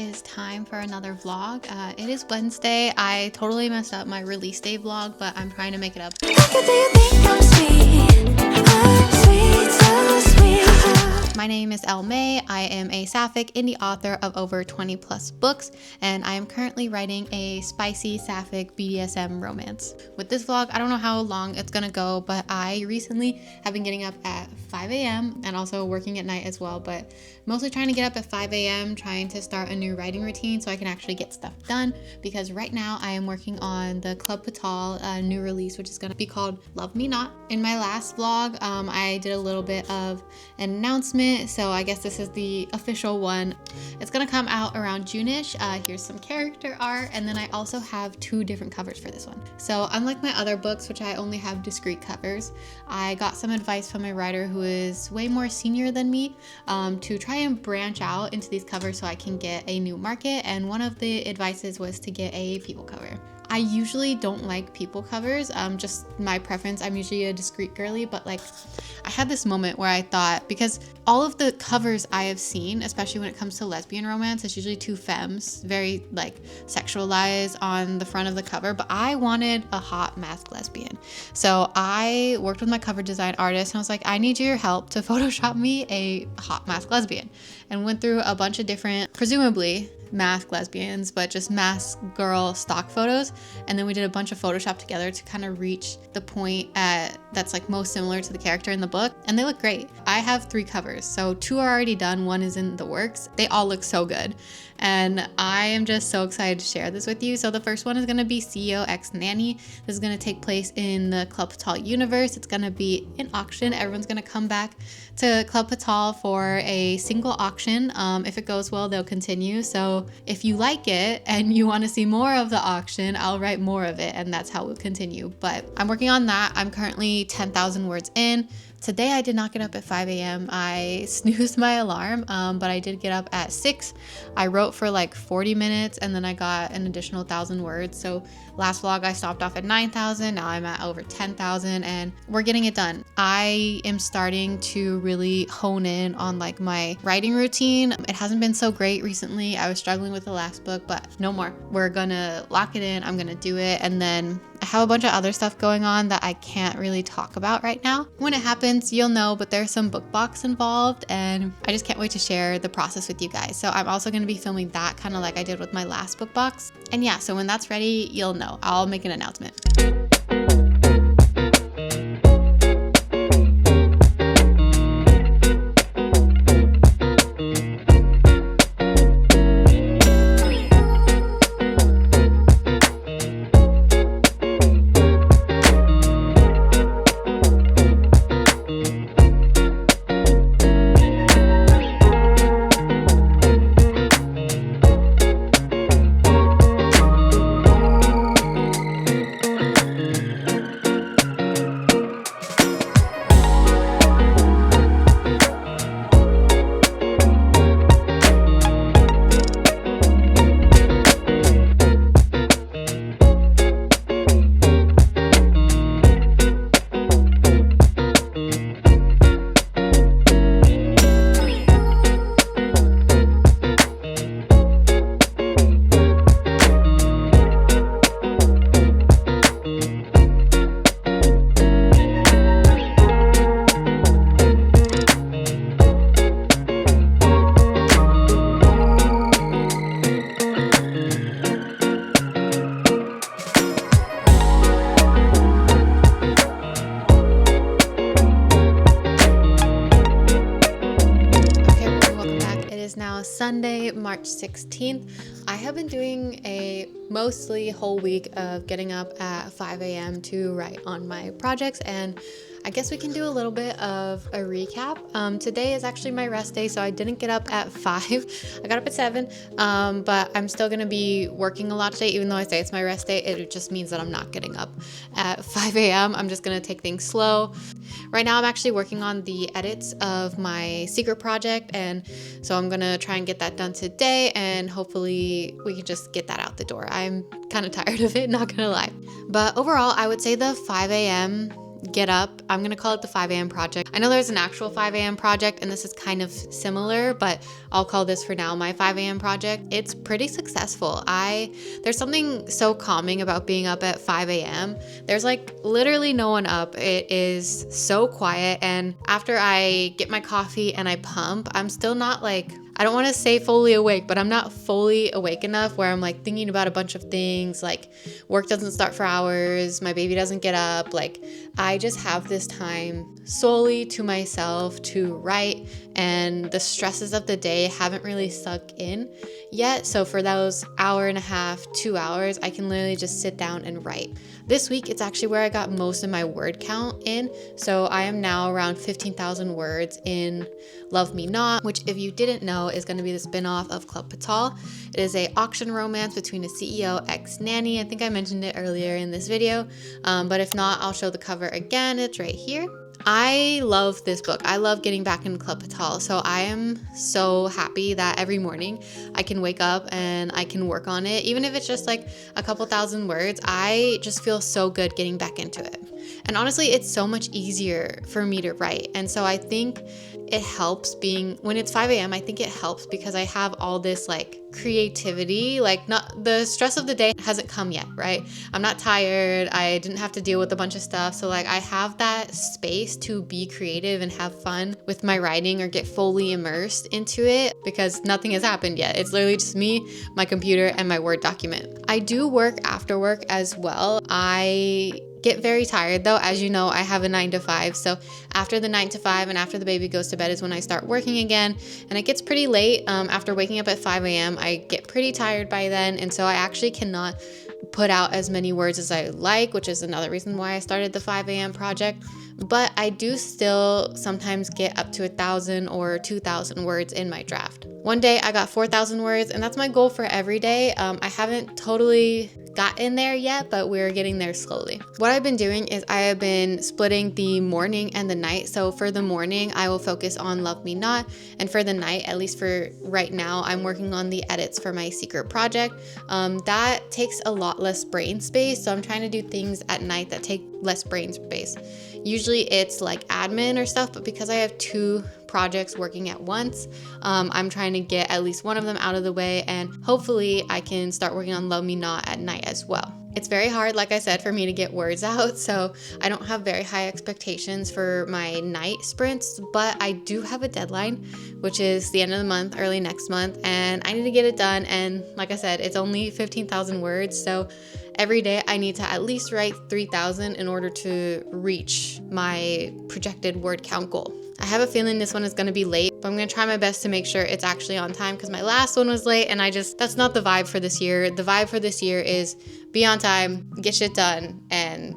is time for another vlog. It is Wednesday. I totally messed up my release day vlog, but I'm trying to make it up. My name is Elle May. I am a sapphic indie author of over 20 plus books, and I am currently writing a spicy sapphic BDSM romance. With this vlog, I don't know how long it's gonna go, but I recently have been getting up at 5 a.m. and also working at night as well, but mostly trying to get up at 5 a.m., trying to start a new writing routine so I can actually get stuff done, because right now I am working on the Club Patal new release, which is gonna be called Love Me Not. In my last vlog, I did a little bit of an announcement, so I guess this is the official one. It's gonna come out around June-ish. Here's some character art, and then I also have 2 different covers for this one. So unlike my other books, which I only have discrete covers, I got some advice from my writer who is way more senior than me to try and branch out into these covers so I can get a new market, and one of the advices was to get a people cover. I usually don't like people covers, just my preference. I'm usually a discreet girly, but like I had this moment where I thought, because all of the covers I have seen, especially when it comes to lesbian romance, it's usually 2 femmes, very like sexualized on the front of the cover, but I wanted a hot masked lesbian. So I worked with my cover design artist and I was like, I need your help to Photoshop me a hot masked lesbian, and went through a bunch of different, presumably masked lesbians, but just masked girl stock photos, and then we did a bunch of Photoshop together to kind of reach the point that's like most similar to the character in the book, and they look great. I have 3 covers, so 2 are already done, 1 is in the works. They all look so good, and I am just so excited to share this with you. So the first one is going to be CEO X Nanny. This is going to take place in the Club Patal universe. It's going to be an auction. Everyone's going to come back to Club Patal for a single auction. If it goes well, they'll continue. So if you like it and you want to see more of the auction, I'll write more of it, and that's how we'll continue. But I'm working on that. I'm currently 10,000 words in. Today I did not get up at 5 a.m. I snoozed my alarm, but I did get up at 6. I wrote for like 40 minutes and then I got an additional 1,000 words. So last vlog I stopped off at 9,000. Now I'm at over 10,000 and we're getting it done. I am starting to really hone in on like my writing routine. It hasn't been so great recently. I was struggling with the last book, but no more. We're gonna lock it in. I'm gonna do it, and then I have a bunch of other stuff going on that I can't really talk about right now. When it happens, you'll know, but there's some book box involved, and I just can't wait to share the process with you guys. So I'm also going to be filming that kind of like I did with my last book box. And yeah, so when that's ready, you'll know. I'll make an announcement. Sunday, March 16th. I have been doing a mostly whole week of getting up at 5 a.m. to write on my projects, and I guess we can do a little bit of a recap. Today is actually my rest day, so I didn't get up at 5. I got up at 7, but I'm still going to be working a lot today. Even though I say it's my rest day, it just means that I'm not getting up at 5 a.m. I'm just going to take things slow. Right now I'm actually working on the edits of my secret project, and so I'm going to try and get that done today, and hopefully we can just get that out the door. I'm kind of tired of it, not going to lie. But overall, I would say the 5 a.m. get up. I'm gonna call it the 5 a.m. project. I know there's an actual 5 a.m. project, and this is kind of similar, but I'll call this for now my 5 a.m. project. It's pretty successful. There's something so calming about being up at 5 a.m. There's like literally no one up. It is so quiet, and after I get my coffee and I pump, I'm still not like, I don't want to say fully awake, but I'm not fully awake enough where I'm like thinking about a bunch of things, like work doesn't start for hours, my baby doesn't get up. Like, I just have this time solely to myself to write, and the stresses of the day haven't really sunk in yet. So for those hour and a half, 2 hours, I can literally just sit down and write. This week, it's actually where I got most of my word count in. So I am now around 15,000 words in Love Me Not, which, if you didn't know, is going to be the spin-off of Club Patal. It is a auction romance between a CEO ex-nanny. I think I mentioned it earlier in this video, but if not, I'll show the cover again. It's right here. I love this book. I love getting back into Club Patal. So I am so happy that every morning I can wake up and I can work on it. Even if it's just like a couple thousand words, I just feel so good getting back into it. And honestly, it's so much easier for me to write. And so I think it helps when it's 5 a.m. I think it helps because I have all this like creativity, like not the stress of the day hasn't come yet, right? I'm not tired. I didn't have to deal with a bunch of stuff. So like I have that space to be creative and have fun with my writing or get fully immersed into it because nothing has happened yet. It's literally just me, my computer, and my Word document. I do work after work as well. I get very tired though. As you know, I have a 9 to 5. So after the 9 to 5 and after the baby goes to bed is when I start working again. And it gets pretty late. After waking up at 5 a.m., I get pretty tired by then. And so I actually cannot put out as many words as I like, which is another reason why I started the 5 a.m. project. But I do still sometimes get up to 1,000 or 2,000 words in my draft. One day I got 4,000 words, and that's my goal for every day. I haven't totally gotten there yet, but we're getting there slowly. What I've been doing is I have been splitting the morning and the night. So for the morning, I will focus on Love Me Not. And for the night, at least for right now, I'm working on the edits for my secret project. That takes a lot less brain space. So I'm trying to do things at night that take less brain space. Usually it's like admin or stuff, but because I have 2 projects working at once, I'm trying to get at least one of them out of the way, and hopefully I can start working on Love Me Not at night as well. It's very hard, like I said, for me to get words out, so I don't have very high expectations for my night sprints, but I do have a deadline, which is the end of the month, early next month, and I need to get it done. And like I said, it's only 15,000 words, so every day I need to at least write 3,000 in order to reach my projected word count goal. I have a feeling this one is going to be late, but I'm going to try my best to make sure it's actually on time because my last one was late, and that's not the vibe for this year. The vibe for this year is be on time, get shit done, and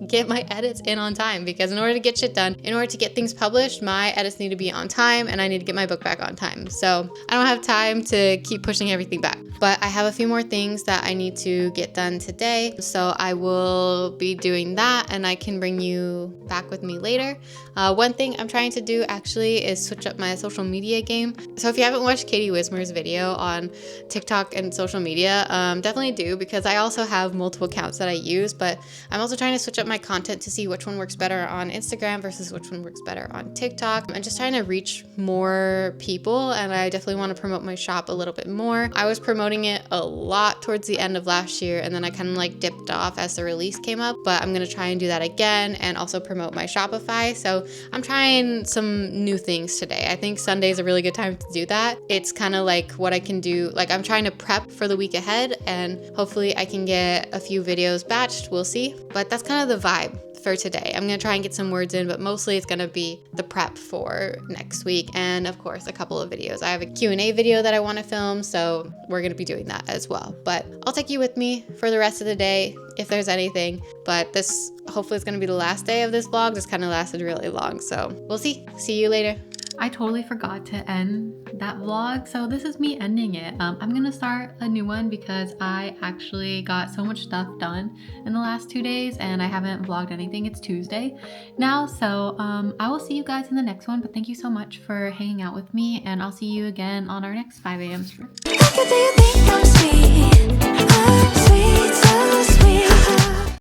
get my edits in on time, because in order to get shit done, in order to get things published, my edits need to be on time and I need to get my book back on time. So I don't have time to keep pushing everything back, but I have a few more things that I need to get done today. So I will be doing that, and I can bring you back with me later. One thing I'm trying to do actually is switch up my social media game. So if you haven't watched Katie Wismer's video on TikTok and social media, definitely do, because I also have multiple accounts that I use, but I'm also trying to switch up my content to see which one works better on Instagram versus which one works better on TikTok. I'm just trying to reach more people, and I definitely want to promote my shop a little bit more. I was promoting it a lot towards the end of last year, and then I kind of like dipped off as the release came up, but I'm going to try and do that again and also promote my Shopify. So I'm trying some new things today. I think Sunday is a really good time to do that. It's kind of like what I can do. Like, I'm trying to prep for the week ahead, and hopefully I can get a few videos batched. We'll see. But that's kind of the vibe for today. I'm going to try and get some words in, but mostly it's going to be the prep for next week, and of course a couple of videos. I have a Q&A video that I want to film, so we're going to be doing that as well. But I'll take you with me for the rest of the day if there's anything, but this hopefully is going to be the last day of this vlog. This kind of lasted really long, so we'll see you later. I totally forgot to end that vlog, so this is me ending it. I'm gonna start a new one because I actually got so much stuff done in the last 2 days and I haven't vlogged anything. It's Tuesday now, so I will see you guys in the next one, but thank you so much for hanging out with me, and I'll see you again on our next 5 a.m. sprint.